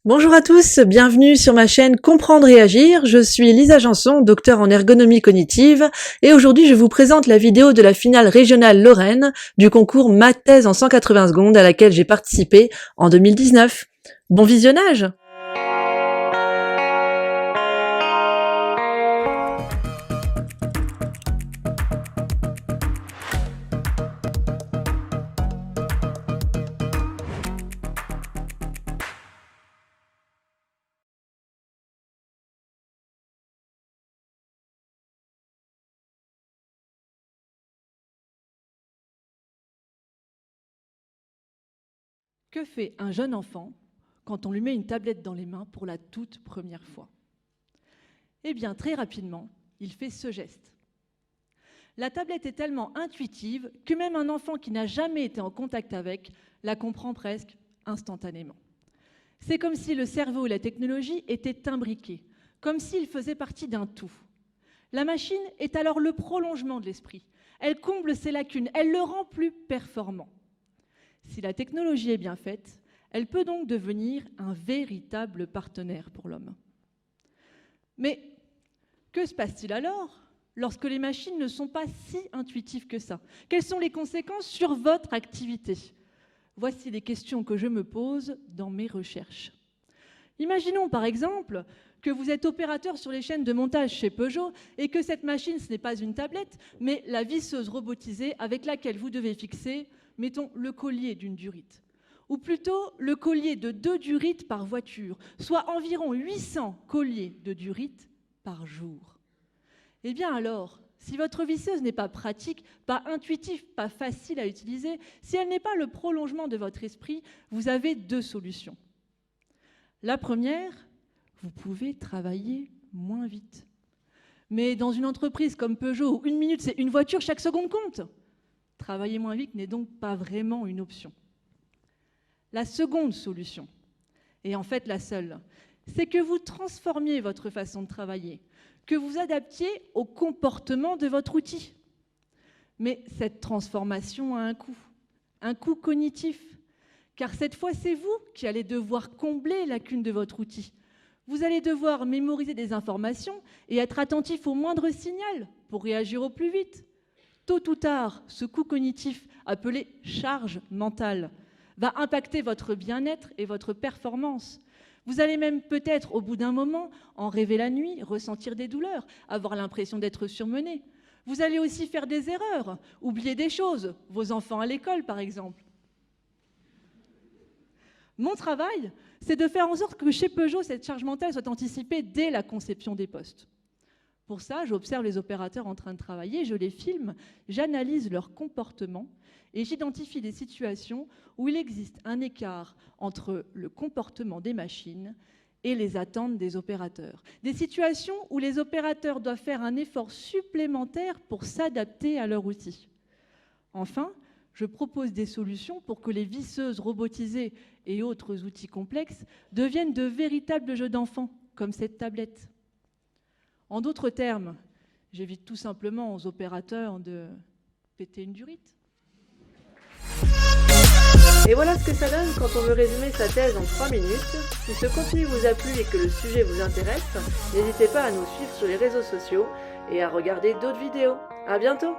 Bonjour à tous, bienvenue sur ma chaîne Comprendre et Agir. Je suis Lisa Janson, docteur en ergonomie cognitive, et aujourd'hui je vous présente la vidéo de la finale régionale Lorraine du concours Math Thèse en 180 secondes à laquelle j'ai participé en 2019. Bon visionnage! Que fait un jeune enfant quand on lui met une tablette dans les mains pour la toute première fois? Eh bien, très rapidement, il fait ce geste. La tablette est tellement intuitive que même un enfant qui n'a jamais été en contact avec la comprend presque instantanément. C'est comme si le cerveau et la technologie étaient imbriqués, comme s'ils faisaient partie d'un tout. La machine est alors le prolongement de l'esprit. Elle comble ses lacunes, elle le rend plus performant. Si la technologie est bien faite, elle peut donc devenir un véritable partenaire pour l'homme. Mais que se passe-t-il alors lorsque les machines ne sont pas si intuitives que ça? Quelles sont les conséquences sur votre activité? Voici les questions que je me pose dans mes recherches. Imaginons par exemple que vous êtes opérateur sur les chaînes de montage chez Peugeot et que cette machine, ce n'est pas une tablette, mais la visseuse robotisée avec laquelle vous devez fixer, mettons, le collier d'une durite. Ou plutôt le collier de 2 durites par voiture, soit environ 800 colliers de durites par jour. Eh bien alors, si votre visseuse n'est pas pratique, pas intuitive, pas facile à utiliser, si elle n'est pas le prolongement de votre esprit, vous avez 2 solutions. La première, vous pouvez travailler moins vite. Mais dans une entreprise comme Peugeot, où 1 minute c'est une voiture, chaque seconde compte. Travailler moins vite n'est donc pas vraiment une option. La seconde solution, et en fait la seule, c'est que vous transformiez votre façon de travailler, que vous adaptiez au comportement de votre outil. Mais cette transformation a un coût cognitif, car cette fois c'est vous qui allez devoir combler les lacunes de votre outil. Vous allez devoir mémoriser des informations et être attentif au moindre signal pour réagir au plus vite. Tôt ou tard, ce coût cognitif, appelé charge mentale, va impacter votre bien-être et votre performance. Vous allez même peut-être, au bout d'un moment, en rêver la nuit, ressentir des douleurs, avoir l'impression d'être surmené. Vous allez aussi faire des erreurs, oublier des choses, vos enfants à l'école par exemple. Mon travail, c'est de faire en sorte que chez Peugeot, cette charge mentale soit anticipée dès la conception des postes. Pour ça, j'observe les opérateurs en train de travailler, je les filme, j'analyse leur comportement et j'identifie des situations où il existe un écart entre le comportement des machines et les attentes des opérateurs. Des situations où les opérateurs doivent faire un effort supplémentaire pour s'adapter à leur outil. Enfin, je propose des solutions pour que les visseuses robotisées et autres outils complexes deviennent de véritables jeux d'enfants, comme cette tablette. En d'autres termes, j'évite tout simplement aux opérateurs de péter une durite. Et voilà ce que ça donne quand on veut résumer sa thèse en 3 minutes. Si ce contenu vous a plu et que le sujet vous intéresse, n'hésitez pas à nous suivre sur les réseaux sociaux et à regarder d'autres vidéos. À bientôt!